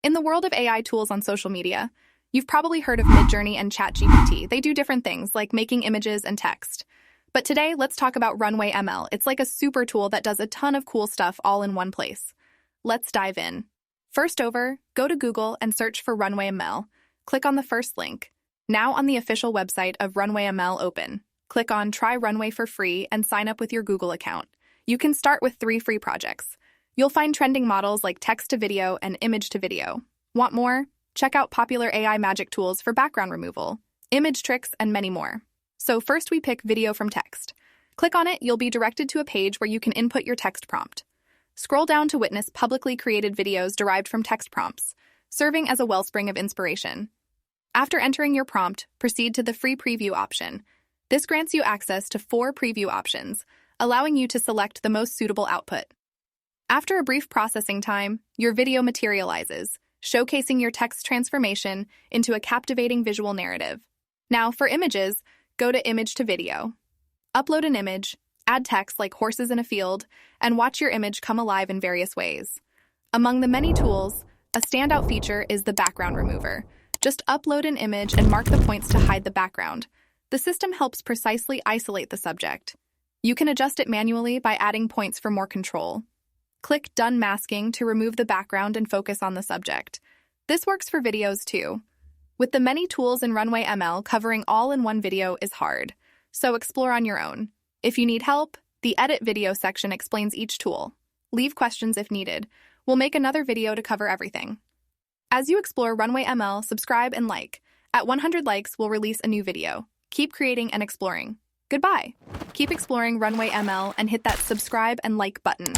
In the world of AI tools on social media, you've probably heard of Midjourney and ChatGPT. They do different things, like making images and text. But today, let's talk about Runway ML. It's like a super tool that does a ton of cool stuff all in one place. Let's dive in. First go to Google and search for Runway ML. Click on the first link. Now on the official website of Runway ML open. Click on Try Runway for free and sign up with your Google account. You can start with 3 free projects. You'll find trending models like text to video and image to video. Want more? Check out popular AI magic tools for background removal, image tricks, and many more. So first we pick video from text. Click on it, you'll be directed to a page where you can input your text prompt. Scroll down to witness publicly created videos derived from text prompts, serving as a wellspring of inspiration. After entering your prompt, proceed to the free preview option. This grants you access to 4 preview options, allowing you to select the most suitable output. After a brief processing time, your video materializes, showcasing your text transformation into a captivating visual narrative. Now, for images, go to Image to Video. Upload an image, add text like horses in a field, and watch your image come alive in various ways. Among the many tools, a standout feature is the background remover. Just upload an image and mark the points to hide the background. The system helps precisely isolate the subject. You can adjust it manually by adding points for more control. Click Done Masking to remove the background and focus on the subject. This works for videos too. With the many tools in Runway ML, covering all in one video is hard, so explore on your own. If you need help, the Edit Video section explains each tool. Leave questions if needed. We'll make another video to cover everything. As you explore Runway ML, subscribe and like. At 100 likes, we'll release a new video. Keep creating and exploring. Goodbye. Keep exploring Runway ML and hit that subscribe and like button.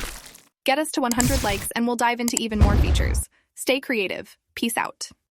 Get us to 100 likes and we'll dive into even more features. Stay creative. Peace out.